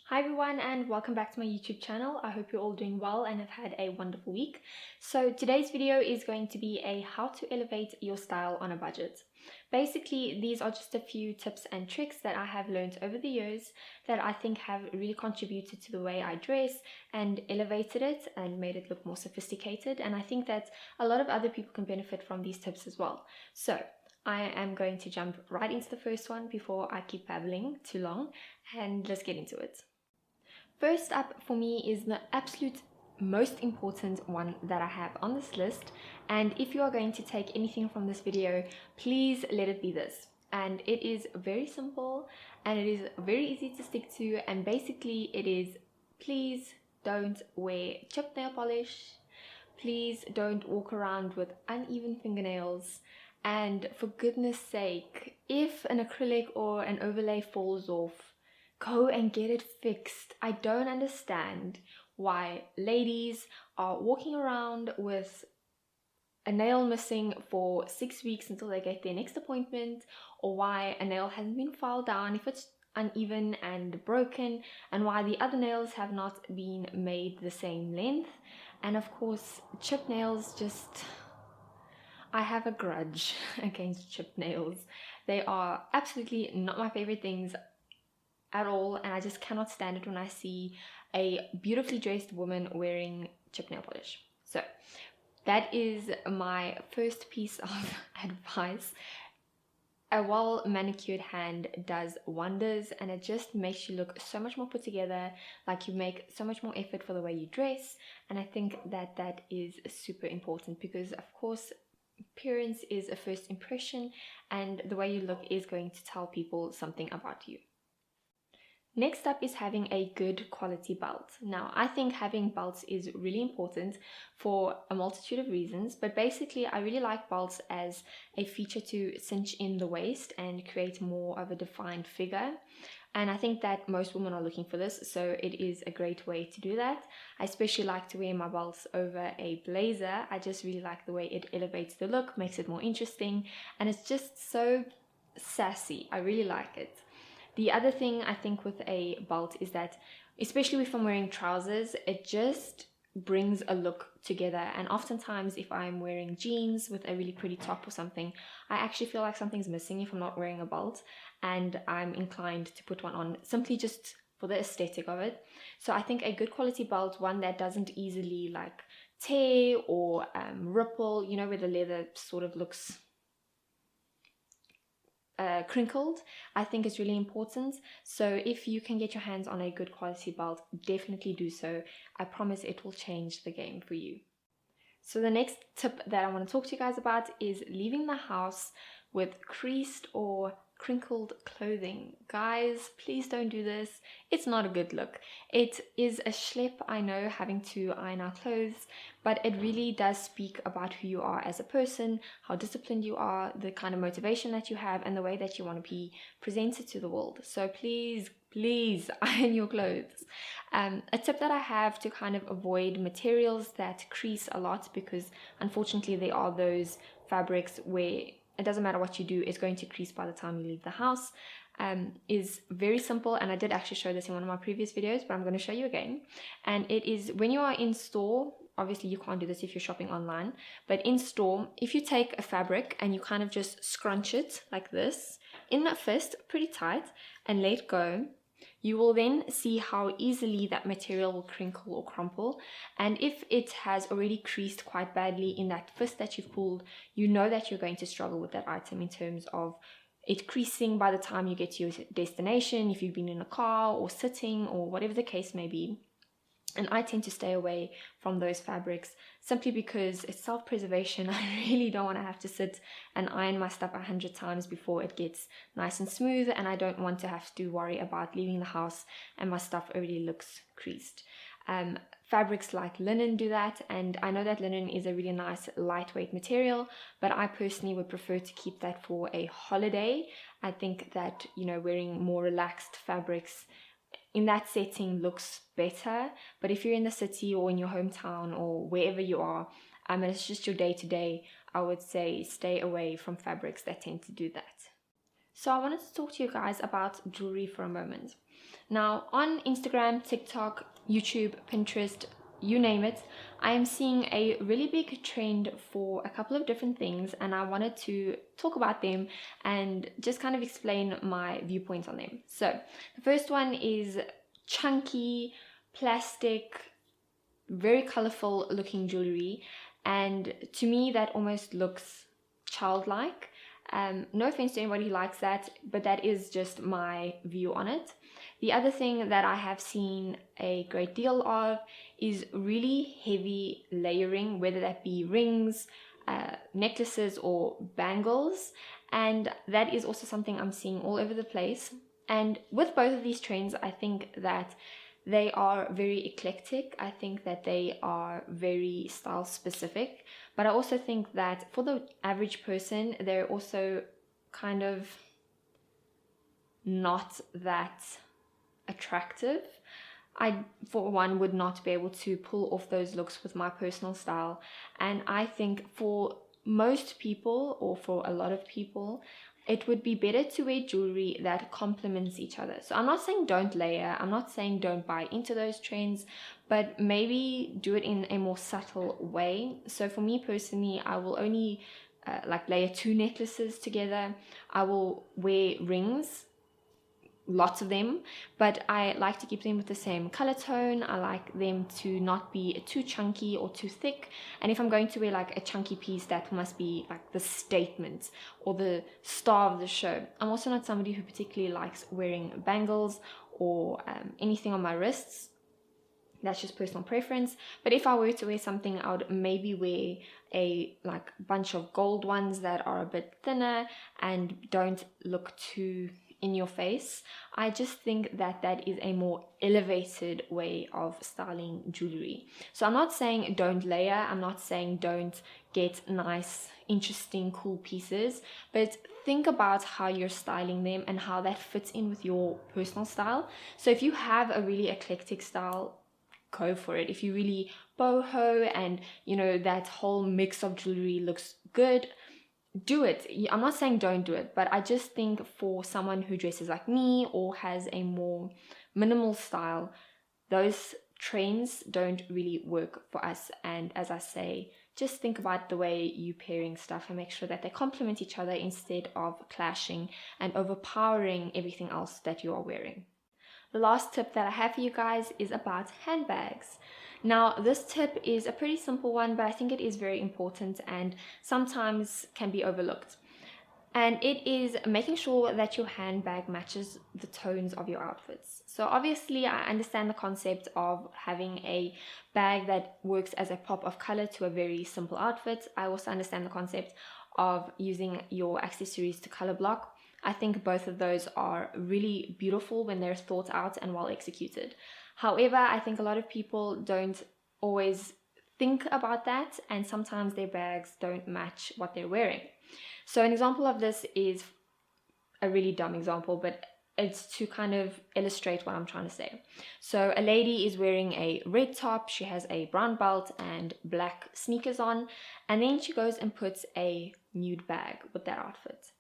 Hi everyone and welcome back to my YouTube channel. I hope you're all doing well and have had a wonderful week. So today's video is going to be a how to elevate your style on a budget. Basically, these are just a few tips and tricks that I have learned over the years that I think have really contributed to the way I dress and elevated it and made it look more sophisticated. And I think that a lot of other people can benefit from these tips as well. So I am going to jump right into the first one before I keep babbling too long, and let's get into it. First up for me is the absolute most important one that I have on this list, and if you are going to take anything from this video, please let it be this. And it is very simple and it is very easy to stick to, and basically it is: please don't wear chipped nail polish, please don't walk around with uneven fingernails, and for goodness sake, if an acrylic or an overlay falls off, go and get it fixed. I don't understand why ladies are walking around with a nail missing for 6 weeks until they get their next appointment, or why a nail hasn't been filed down if it's uneven and broken, and why the other nails have not been made the same length. And of course, chipped nails, just, I have a grudge against chipped nails. They are absolutely not my favorite things at all, and I just cannot stand it when I see a beautifully dressed woman wearing chip nail polish. So that is my first piece of advice. A well manicured hand does wonders, and it just makes you look so much more put together, like you make so much more effort for the way you dress. And I think that that is super important because, of course, appearance is a first impression, and the way you look is going to tell people something about you. Next up is having a good quality belt. Now, I think having belts is really important for a multitude of reasons, but basically I really like belts as a feature to cinch in the waist and create more of a defined figure. And I think that most women are looking for this, so it is a great way to do that. I especially like to wear my belts over a blazer. I just really like the way it elevates the look, makes it more interesting, and it's just so sassy. I really like it. The other thing I think with a belt is that, especially if I'm wearing trousers, it just brings a look together. And oftentimes if I'm wearing jeans with a really pretty top or something, I actually feel like something's missing if I'm not wearing a belt, and I'm inclined to put one on simply just for the aesthetic of it. So I think a good quality belt, one that doesn't easily like tear or ripple, you know, where the leather sort of looks crinkled, I think is really important. So if you can get your hands on a good quality belt, definitely do so. I promise it will change the game for you. So the next tip that I want to talk to you guys about is leaving the house with creased or crinkled clothing. Guys, please don't do this. It's not a good look. It is a schlep, I know, having to iron our clothes, but it really does speak about who you are as a person, how disciplined you are, the kind of motivation that you have, and the way that you want to be presented to the world. So please iron your clothes. A tip that I have to kind of avoid materials that crease a lot, because unfortunately there are those fabrics where it doesn't matter what you do, it's going to crease by the time you leave the house, is very simple. And I did actually show this in one of my previous videos, but I'm going to show you again. And it is when you are in store, obviously you can't do this if you're shopping online, but in store, if you take a fabric and you kind of just scrunch it like this in a fist, pretty tight, and let go, you will then see how easily that material will crinkle or crumple. And if it has already creased quite badly in that fist that you've pulled, you know that you're going to struggle with that item in terms of it creasing by the time you get to your destination, if you've been in a car or sitting or whatever the case may be. And I tend to stay away from those fabrics simply because it's self-preservation. I really don't want to have to sit and iron my stuff 100 times before it gets nice and smooth, and I don't want to have to worry about leaving the house and my stuff already looks creased. Fabrics like linen do that, and I know that linen is a really nice lightweight material, but I personally would prefer to keep that for a holiday. I think that, you know, wearing more relaxed fabrics in that setting looks better. But if you're in the city or in your hometown or wherever you are, and it's just your day-to-day, I would say stay away from fabrics that tend to do that. So I wanted to talk to you guys about jewelry for a moment. Now on Instagram, TikTok, YouTube, Pinterest, you name it, I am seeing a really big trend for a couple of different things, and I wanted to talk about them and just kind of explain my viewpoints on them. So the first one is chunky, plastic, very colorful looking jewelry, and to me that almost looks childlike. No offense to anybody who likes that, but that is just my view on it. The other thing that I have seen a great deal of is really heavy layering, whether that be rings, necklaces, or bangles, and that is also something I'm seeing all over the place. And with both of these trends, I think that they are very eclectic. I think that they are very style specific, but I also think that for the average person, they're also kind of not that attractive. I, for one, would not be able to pull off those looks with my personal style. And I think for most people, or for a lot of people, it would be better to wear jewelry that complements each other. So I'm not saying don't layer, I'm not saying don't buy into those trends, but maybe do it in a more subtle way. So for me personally, I will only layer 2 necklaces together. I will wear rings, lots of them, but I like to keep them with the same color tone. I like them to not be too chunky or too thick, and if I'm going to wear like a chunky piece, that must be like the statement or the star of the show. I'm also not somebody who particularly likes wearing bangles or anything on my wrists. That's just personal preference. But if I were to wear something, I would maybe wear a bunch of gold ones that are a bit thinner and don't look too in your face. I just think that that is a more elevated way of styling jewelry. So I'm not saying don't layer, I'm not saying don't get nice, interesting, cool pieces, but think about how you're styling them and how that fits in with your personal style. So if you have a really eclectic style, go for it. If you really boho and that whole mix of jewelry looks good, do it. I'm not saying don't do it, but I just think for someone who dresses like me or has a more minimal style, those trends don't really work for us. And as I say, just think about the way you pairing stuff and make sure that they complement each other instead of clashing and overpowering everything else that you are wearing. The last tip that I have for you guys is about handbags. Now, this tip is a pretty simple one, but I think it is very important and sometimes can be overlooked. And it is making sure that your handbag matches the tones of your outfits. So obviously, I understand the concept of having a bag that works as a pop of color to a very simple outfit. I also understand the concept of using your accessories to color block. I think both of those are really beautiful when they're thought out and well executed. However, I think a lot of people don't always think about that, and sometimes their bags don't match what they're wearing. So an example of this is a really dumb example, but it's to kind of illustrate what I'm trying to say. So a lady is wearing a red top, she has a brown belt and black sneakers on, and then she goes and puts a nude bag with that outfit.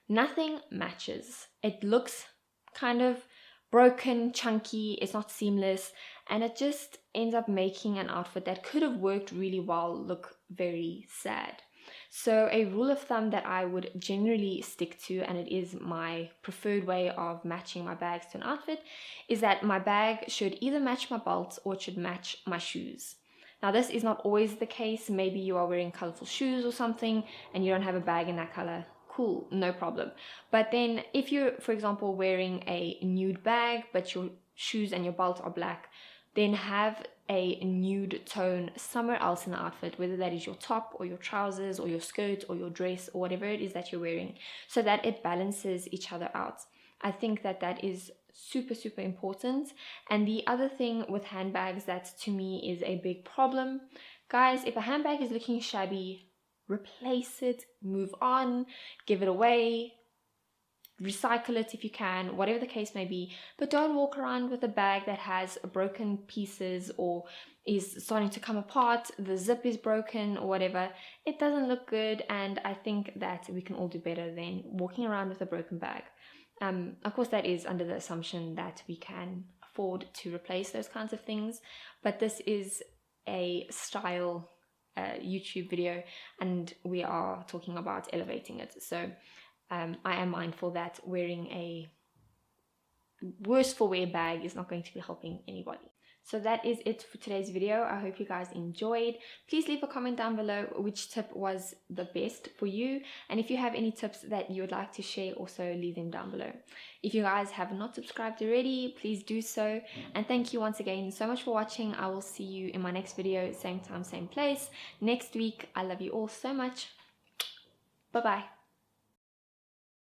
Nothing matches. It looks kind of broken, chunky, it's not seamless, and it just ends up making an outfit that could have worked really well look very sad. So a rule of thumb that I would generally stick to, and it is my preferred way of matching my bags to an outfit, is that my bag should either match my belt or it should match my shoes. Now, this is not always the case. Maybe you are wearing colorful shoes or something and you don't have a bag in that color. Cool, no problem. But then if you're, for example, wearing a nude bag but your shoes and your belt are black, then have a nude tone somewhere else in the outfit, whether that is your top or your trousers or your skirt or your dress or whatever it is that you're wearing, so that it balances each other out. I think that that is super, super important. And the other thing with handbags that to me is a big problem, guys, if a handbag is looking shabby, replace it, move on, give it away, recycle it if you can, whatever the case may be. But don't walk around with a bag that has broken pieces or is starting to come apart, the zip is broken or whatever. It doesn't look good, and I think that we can all do better than walking around with a broken bag. Of course, that is under the assumption that we can afford to replace those kinds of things, but this is a style YouTube video and we are talking about elevating it. So I am mindful that wearing a worse for wear bag is not going to be helping anybody. So that is it for today's video. I hope you guys enjoyed. Please leave a comment down below which tip was the best for you. And if you have any tips that you would like to share, also leave them down below. If you guys have not subscribed already, please do so. And thank you once again so much for watching. I will see you in my next video, same time, same place, next week. I love you all so much. Bye-bye.